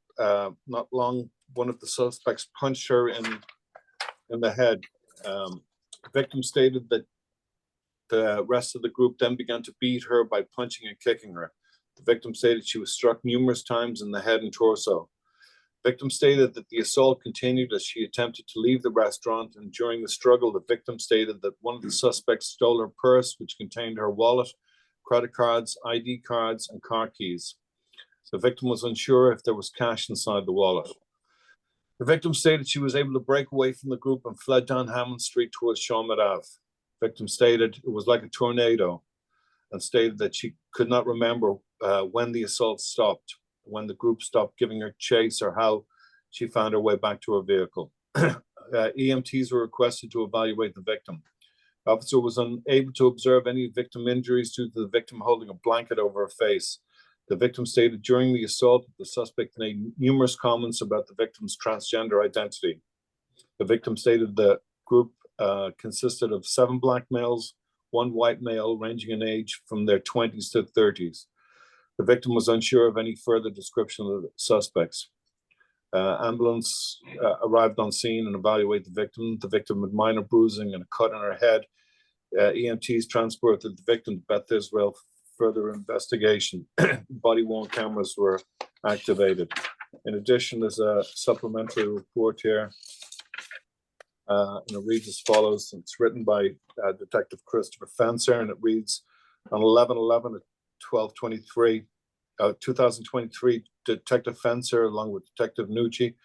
long, one of the suspects punched her in the head. Victim stated that the rest of the group then began to beat her by punching and kicking her. The victim stated she was struck numerous times in the head and torso. Victim stated that the assault continued as she attempted to leave the restaurant, and during the struggle, the victim stated that one of the suspects stole her purse, which contained her wallet, credit cards, ID cards, and car keys. The victim was unsure if there was cash inside the wallet. The victim stated she was able to break away from the group and fled down Hammond Street towards Shawmut Ave. Victim stated it was like a tornado and stated that she could not remember when the assault stopped, when the group stopped giving her chase, or how she found her way back to her vehicle. EMTs were requested to evaluate the victim. The officer was unable to observe any victim injuries due to the victim holding a blanket over her face. The victim stated during the assault the suspect made numerous comments about the victim's transgender identity. The victim stated the group consisted of 7 black males, 1 white male, ranging in age from their 20s to 30s. The victim was unsure of any further description of the suspects. Ambulance arrived on scene and evaluated the victim. The victim had minor bruising and a cut on her head. EMTs transported the victim to Beth Israel for further investigation. Body worn cameras were activated. In addition, there's a supplementary report here. And it reads as follows. It's written by Detective Christopher Fencer, and it reads, on 11/11 at 12:23, 2023, Detective Fencer, along with Detective Nucci,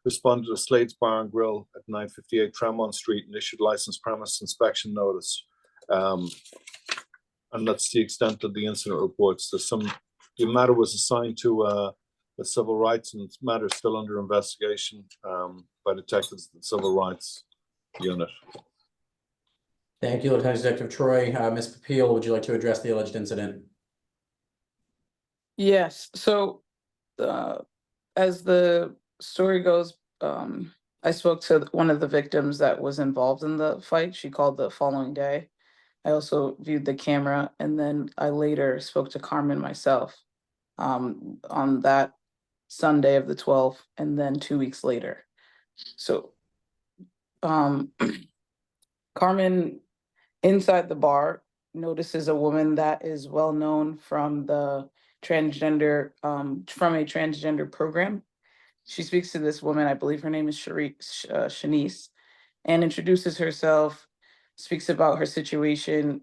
responded to Slade's Bar and Grill at 958 Tremont Street and issued license premise inspection notice. And that's the extent of the incident reports. The matter was assigned to the Civil Rights, and the matter is still under investigation by detectives at the Civil Rights Unit. Thank you, Lieutenant Detective Troy. Ms. Papil, would you like to address the alleged incident? Yes, so as the story goes, I spoke to one of the victims that was involved in the fight. She called the following day. I also viewed the camera, and then I later spoke to Carmen myself on that Sunday of the 12th, and then 2 weeks later. So Carmen, inside the bar, notices a woman that is well known from the transgender, from a transgender program. She speaks to this woman, I believe her name is Shanice, and introduces herself, speaks about her situation.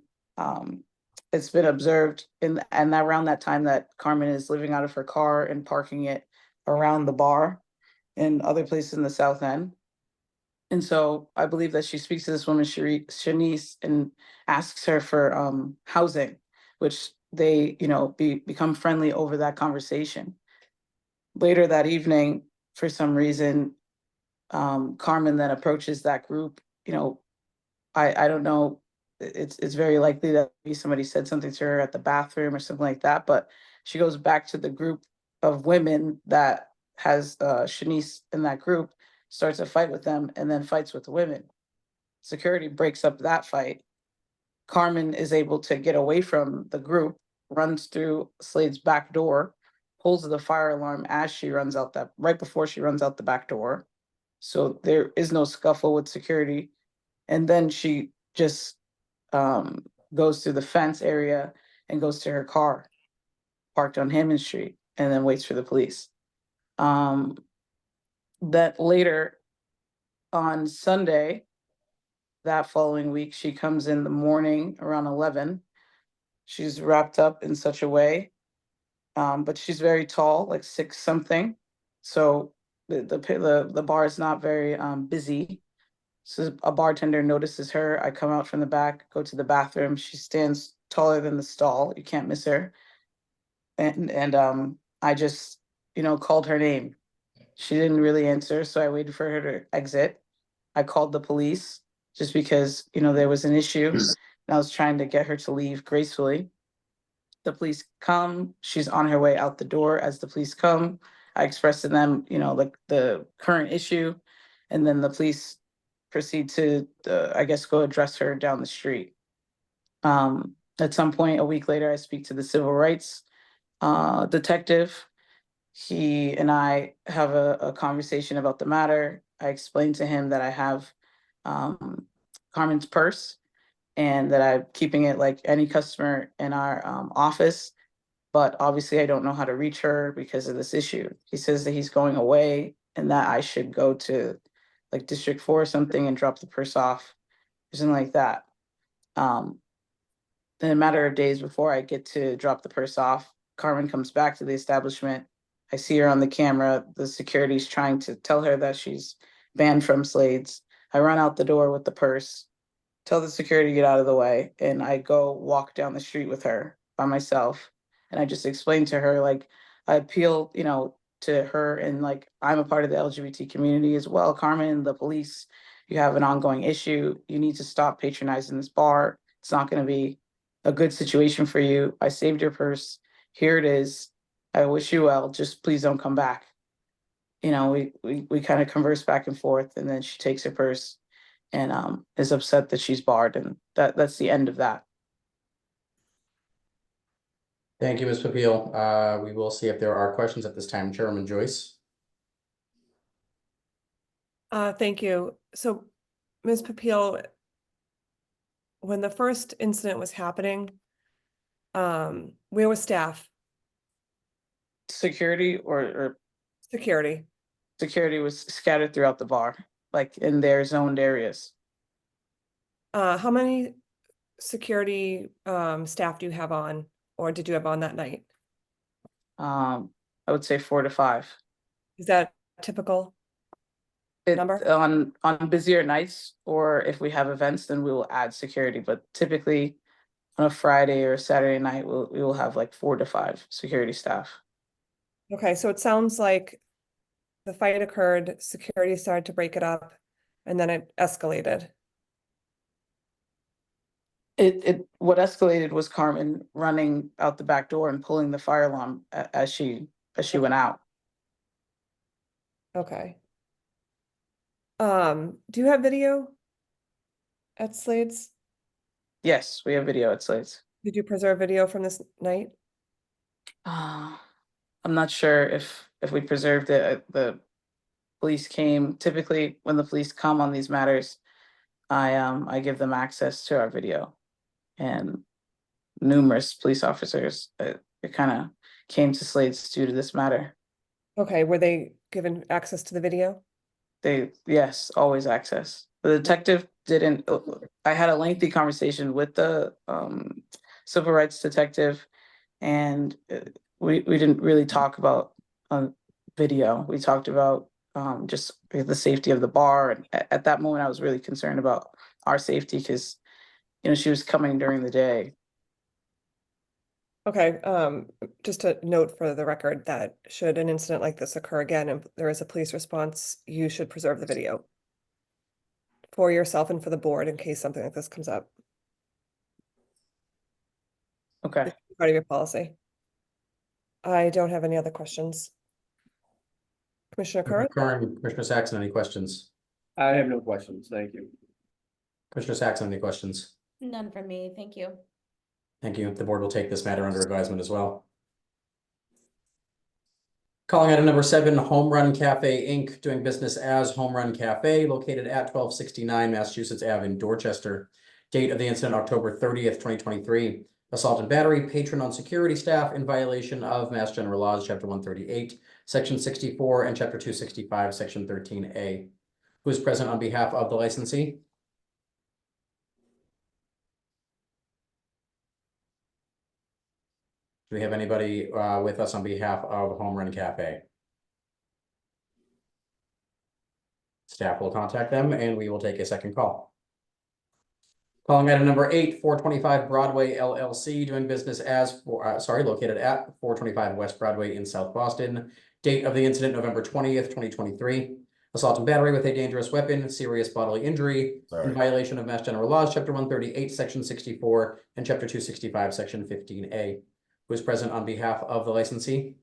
It's been observed and around that time that Carmen is living out of her car and parking it around the bar and other places in the South End. And so I believe that she speaks to this woman, Shanice, and asks her for housing, which they, become friendly over that conversation. Later that evening, for some reason, Carmen then approaches that group. I don't know. It's very likely that maybe somebody said something to her at the bathroom or something like that. But she goes back to the group of women that has Shanice in that group, starts a fight with them, and then fights with the women. Security breaks up that fight. Carmen is able to get away from the group, runs through Slade's back door, pulls the fire alarm as she runs out right before she runs out the back door. So there is no scuffle with security. And then she just goes through the fence area and goes to her car, parked on Hammond Street, and then waits for the police. That later on Sunday, that following week, she comes in the morning around 11. She's wrapped up in such a way, but she's very tall, like 6 something. So the bar is not very busy. So a bartender notices her. I come out from the back, go to the bathroom. She stands taller than the stall. You can't miss her. And I just, called her name. She didn't really answer, so I waited for her to exit. I called the police just because, there was an issue, and I was trying to get her to leave gracefully. The police come. She's on her way out the door. As the police come, I express to them, like the current issue, and then the police proceed to, go address her down the street. At some point, a week later, I speak to the civil rights detective. He and I have a conversation about the matter. I explained to him that I have Carmen's purse and that I'm keeping it like any customer in our office. But obviously I don't know how to reach her because of this issue. He says that he's going away and that I should go to like District 4 or something and drop the purse off, or something like that. In a matter of days before I get to drop the purse off, Carmen comes back to the establishment. I see her on the camera. The security's trying to tell her that she's banned from Slade's. I run out the door with the purse, tell the security to get out of the way, and I go walk down the street with her by myself. And I just explained to her, like, I appeal, to her, and like, I'm a part of the LGBT community as well. Carmen, the police, you have an ongoing issue. You need to stop patronizing this bar. It's not going to be a good situation for you. I saved your purse. Here it is. I wish you well. Just please don't come back. We kind of converse back and forth, and then she takes her purse and is upset that she's barred, and that's the end of that. Thank you, Ms. Papil. We will see if there are questions at this time. Chairman Joyce. Thank you. So, Ms. Papil, when the first incident was happening, where was staff? Security or Security. security was scattered throughout the bar, like in their zoned areas. How many security staff do you have on, or did you have on that night? I would say 4 to 5. Is that typical number? On busier nights, or if we have events, then we will add security. But typically, on a Friday or Saturday night, we will have like 4 to 5 security staff. Okay, so it sounds like the fight occurred, security started to break it up, and then it escalated. What escalated was Carmen running out the back door and pulling the fire alarm as she went out. Okay. Do you have video at Slade's? Yes, we have video at Slade's. Did you preserve video from this night? I'm not sure if we preserved it. The police came. Typically, when the police come on these matters, I give them access to our video, and numerous police officers it kind of came to Slade's due to this matter. Okay, were they given access to the video? Yes, always access. The detective didn't. I had a lengthy conversation with the civil rights detective, and we didn't really talk about video. We talked about just the safety of the bar, and at that moment I was really concerned about our safety because she was coming during the day. Okay, just a note for the record that should an incident like this occur again and there is a police response, you should preserve the video for yourself and for the board in case something like this comes up. Okay. It's part of your policy. I don't have any other questions. Commissioner Curran? Commissioner Saxon, any questions? I have no questions. Thank you. Commissioner Saxon, any questions? None from me, thank you. Thank you. The board will take this matter under advisement as well. Calling item number 7, Home Run Cafe Inc., doing business as Home Run Cafe, located at 1269 Massachusetts Ave in Dorchester. Date of the incident, October 30th, 2023. Assault and battery, patron on security staff in violation of Mass General Laws, Chapter 138, Section 64, and Chapter 265, Section 13A. Who is present on behalf of the licensee? Do we have anybody with us on behalf of Home Run Cafe? Staff will contact them and we will take a second call. Calling item number 8, 425 Broadway LLC, doing business as, located at 425 West Broadway in South Boston. Date of the incident, November 20th, 2023. Assault and battery with a dangerous weapon, serious bodily injury, in violation of Mass General Laws, Chapter 138, Section 64, and Chapter 265, Section 15A. Who is present on behalf of the licensee?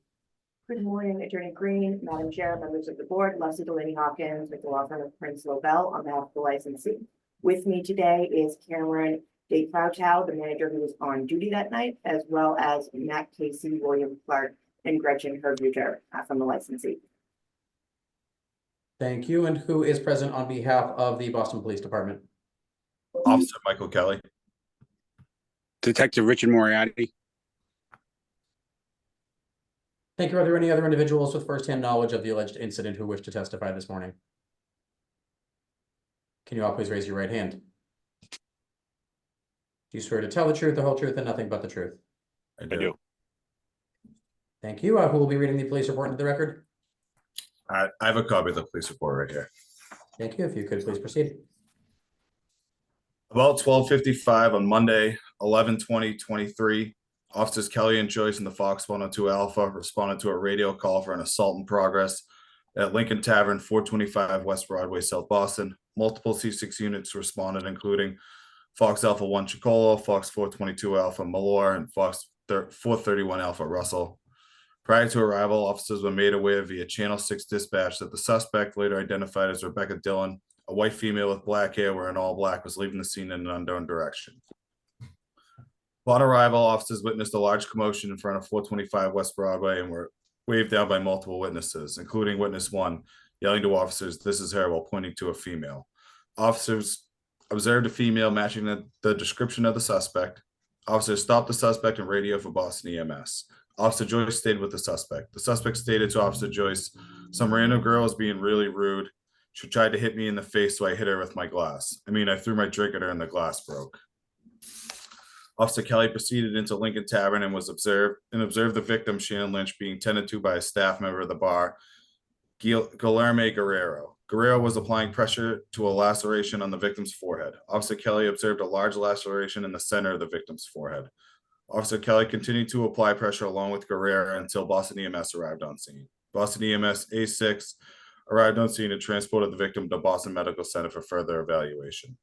Good morning, Attorney Green, Madam Chair, members of the board, Leslie Delaney Hawkins with the law firm of Prince Lobel on behalf of the licensee. With me today is Cameron De Crouchow, the manager who was on duty that night, as well as Matt Casey, William Clark, and Gretchen Herbuger from the licensee. Thank you. And who is present on behalf of the Boston Police Department? Officer Michael Kelly. Detective Richard Moriarty. Thank you. Are there any other individuals with firsthand knowledge of the alleged incident who wish to testify this morning? Can you all please raise your right hand? Do you swear to tell the truth, the whole truth, and nothing but the truth? I do. Thank you. Who will be reading the police report into the record? I have a copy of the police report right here. Thank you. If you could please proceed. About 12:55 on Monday, 11/20/23, Officers Kelly and Joyce in the Fox 102 Alpha responded to a radio call for an assault in progress at Lincoln Tavern, 425 West Broadway, South Boston. Multiple C6 units responded, including Fox Alpha 1 Chicolo, Fox 422 Alpha Malore, and Fox 431 Alpha Russell. Prior to arrival, officers were made aware via Channel 6 dispatch that the suspect, later identified as Rebecca Dillon, a white female with black hair wearing all black, was leaving the scene in an unknown direction. Upon arrival, officers witnessed a large commotion in front of 425 West Broadway and were waved down by multiple witnesses, including witness 1, yelling to officers, "This is her," while pointing to a female. Officers observed a female matching the description of the suspect. Officers stopped the suspect and radioed for Boston EMS. Officer Joyce stayed with the suspect. The suspect stated to Officer Joyce, "Some random girl is being really rude. She tried to hit me in the face, so I hit her with my glass. I threw my drink at her and the glass broke." Officer Kelly proceeded into Lincoln Tavern and observed the victim, Shannon Lynch, being tended to by a staff member of the bar, Guilherme Guerrero. Guerrero was applying pressure to a laceration on the victim's forehead. Officer Kelly observed a large laceration in the center of the victim's forehead. Officer Kelly continued to apply pressure along with Guerrero until Boston EMS arrived on scene. Boston EMS A6 arrived on scene and transported the victim to Boston Medical Center for further evaluation.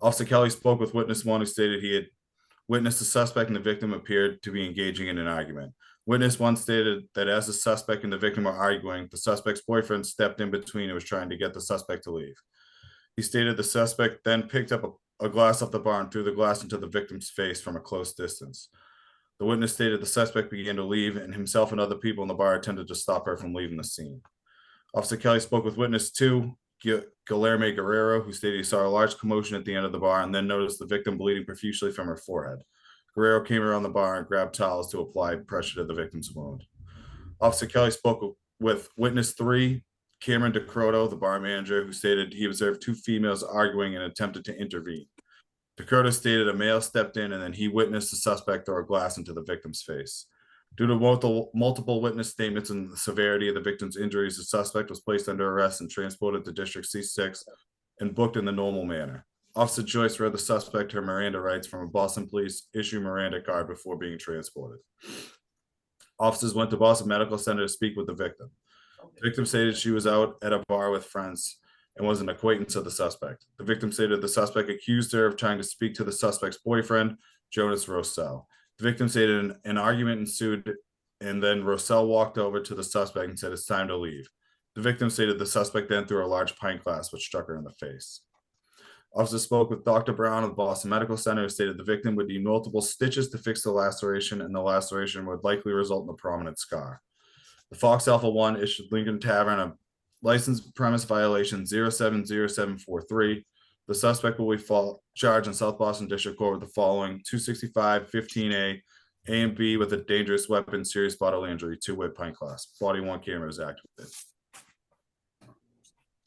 Officer Kelly spoke with witness 1, who stated he had witnessed the suspect and the victim appeared to be engaging in an argument. Witness 1 stated that as the suspect and the victim were arguing, the suspect's boyfriend stepped in between and was trying to get the suspect to leave. He stated the suspect then picked up a glass off the bar and threw the glass into the victim's face from a close distance. The witness stated the suspect began to leave and himself and other people in the bar attempted to stop her from leaving the scene. Officer Kelly spoke with witness 2, Guilherme Guerrero, who stated he saw a large commotion at the end of the bar and then noticed the victim bleeding profusely from her forehead. Guerrero came around the bar and grabbed towels to apply pressure to the victim's wound. Officer Kelly spoke with witness 3, Cameron DeCroto, the bar manager, who stated he observed 2 females arguing and attempted to intervene. DeCroto stated a male stepped in and then he witnessed the suspect throw a glass into the victim's face. Due to multiple witness statements and the severity of the victim's injuries, the suspect was placed under arrest and transported to District C6 and booked in the normal manner. Officer Joyce read the suspect her Miranda rights from a Boston police issue Miranda card before being transported. Officers went to Boston Medical Center to speak with the victim. The victim stated she was out at a bar with friends and was an acquaintance of the suspect. The victim stated the suspect accused her of trying to speak to the suspect's boyfriend, Jonas Rossell. The victim stated an argument ensued, and then Rossell walked over to the suspect and said, "It's time to leave." The victim stated the suspect then threw a large pint glass, which struck her in the face. Officers spoke with Dr. Brown of the Boston Medical Center, who stated the victim would need multiple stitches to fix the laceration, and the laceration would likely result in a prominent scar. The Fox Alpha 1 issued Lincoln Tavern a license premise violation 070743. The suspect will be charged in South Boston District Court with the following: 265-15A, A and B with a dangerous weapon, serious bodily injury, 2-way pint glass. Body worn camera is activated.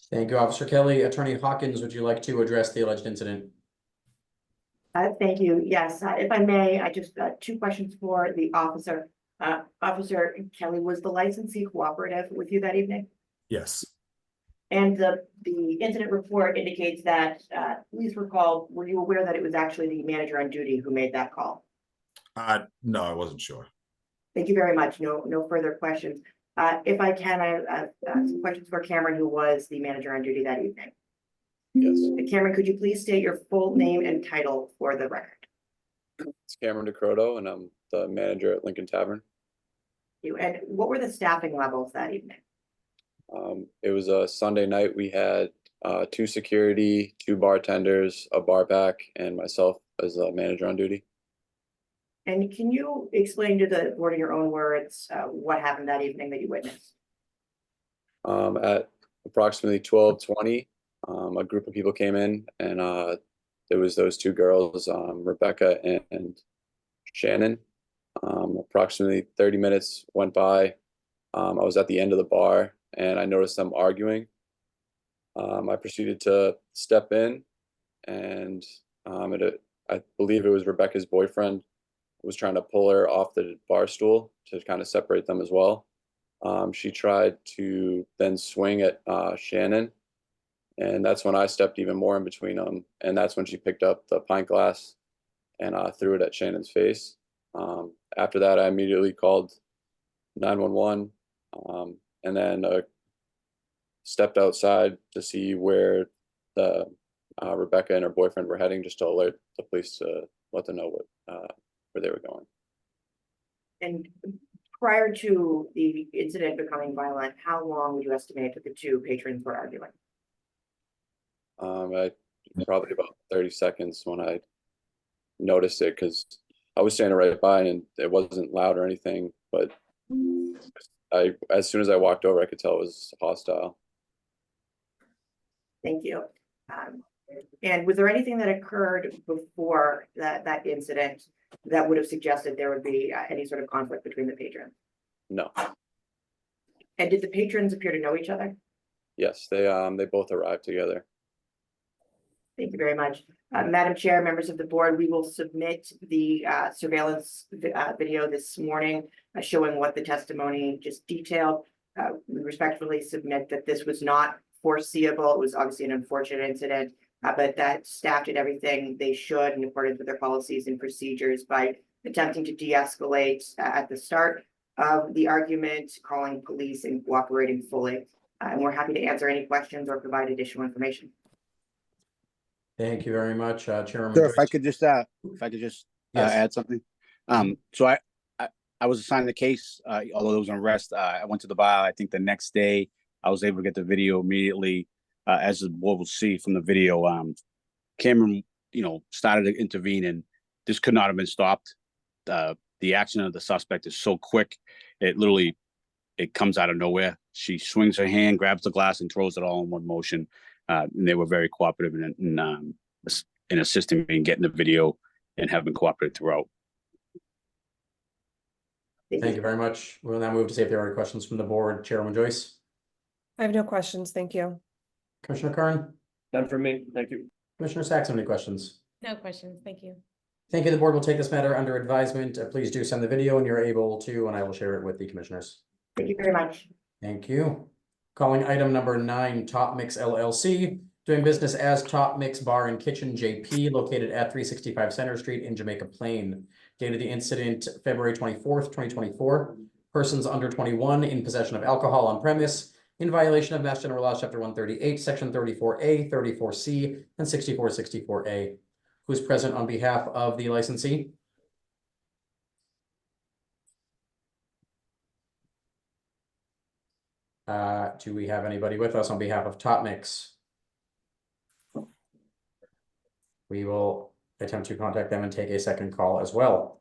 Thank you, Officer Kelly. Attorney Hawkins, would you like to address the alleged incident? Thank you. Yes, if I may, I just got 2 questions for the officer. Officer Kelly, was the licensee cooperative with you that evening? Yes. And the incident report indicates that, please recall, were you aware that it was actually the manager on duty who made that call? No, I wasn't sure. Thank you very much. No further questions. If I can, I have some questions for Cameron, who was the manager on duty that evening. Yes. Cameron, could you please state your full name and title for the record? It's Cameron DeCroto, and I'm the manager at Lincoln Tavern. And what were the staffing levels that evening? It was a Sunday night. We had 2 security, 2 bartenders, a bar back, and myself as a manager on duty. And can you explain to the board in your own words what happened that evening that you witnessed? At approximately 12:20, a group of people came in, and there was those 2 girls, Rebecca and Shannon. Approximately 30 minutes went by. I was at the end of the bar and I noticed them arguing. I proceeded to step in and I believe it was Rebecca's boyfriend was trying to pull her off the bar stool to kind of separate them as well. She tried to then swing at Shannon, and that's when I stepped even more in between them, and that's when she picked up the pint glass and threw it at Shannon's face. After that, I immediately called 911, and then stepped outside to see where the Rebecca and her boyfriend were heading, just to alert the police to let them know where they were going. And prior to the incident becoming violent, how long would you estimate that the two patrons were arguing? Probably about 30 seconds when I noticed it, because I was standing right by and it wasn't loud or anything, but as soon as I walked over, I could tell it was hostile. Thank you. And was there anything that occurred before that incident that would have suggested there would be any sort of conflict between the patrons? No. And did the patrons appear to know each other? Yes, they both arrived together. Thank you very much. Madam Chair, members of the board, we will submit the surveillance video this morning showing what the testimony just detailed. We respectfully submit that this was not foreseeable. It was obviously an unfortunate incident, but that staff did everything they should in accordance with their policies and procedures by attempting to de-escalate at the start of the argument, calling police and cooperating fully. And we're happy to answer any questions or provide additional information. Thank you very much, Chairman. Sir, Joyce. if I could just Yes. add something. So I was assigned the case, although there was an arrest. I went to the bar. I think the next day I was able to get the video immediately. As the board will see from the video, Cameron, started to intervene, and this could not have been stopped. The action of the suspect is so quick; it comes out of nowhere. She swings her hand, grabs the glass, and throws it all in one motion. And they were very cooperative in assisting me in getting the video and have been cooperative throughout. Thank you very much. We'll now move to see if there are any questions from the board. Chairwoman Joyce. I have no questions. Thank you. Commissioner Kern. None for me. Thank you. Commissioner Saxon, any questions? No questions, thank you. Thank you. The board will take this matter under advisement. Please do send the video when you're able to, and I will share it with the commissioners. Thank you very much. Thank you. Calling item number 9, Top Mix LLC, doing business as Top Mix Bar and Kitchen JP, located at 365 Center Street in Jamaica Plain. Date of the incident, February 24th, 2024. Persons under 21 in possession of alcohol on premise in violation of Mass General Laws, Chapter 138, Section 34A, 34C, and 6464A. Who's present on behalf of the licensee? Do we have anybody with us on behalf of Top Mix? We will attempt to contact them and take a second call as well.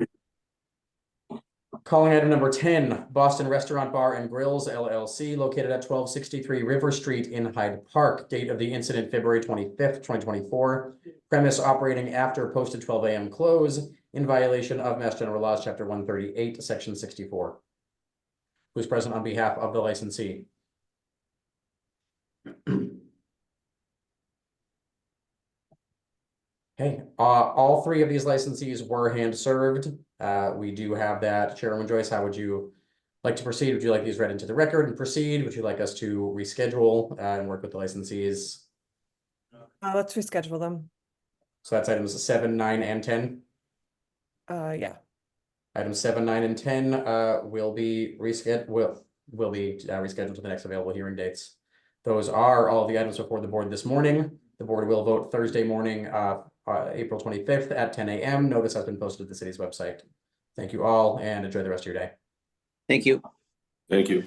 Calling item number 10, Boston Restaurant Bar and Grills LLC, located at 1263 River Street in Hyde Park. Date of the incident, February 25th, 2024. Premise operating after posted 12 a.m. close in violation of Mass General Laws, Chapter 138, Section 64. Who's present on behalf of the licensee? Okay, all 3 of these licensees were hand served. We do have that. Chairwoman Joyce, how would you like to proceed? Would you like these read into the record and proceed? Would you like us to reschedule and work with the licensees? Let's reschedule them. So that's items 7, 9, and 10. Yeah. Items 7, 9, and 10 will be rescheduled. Will be rescheduled to the next available hearing dates. Those are all the items before the board this morning. The board will vote Thursday morning, April 25th at 10 a.m. Notice has been posted to the city's website. Thank you all and enjoy the rest of your day. Thank you. Thank you.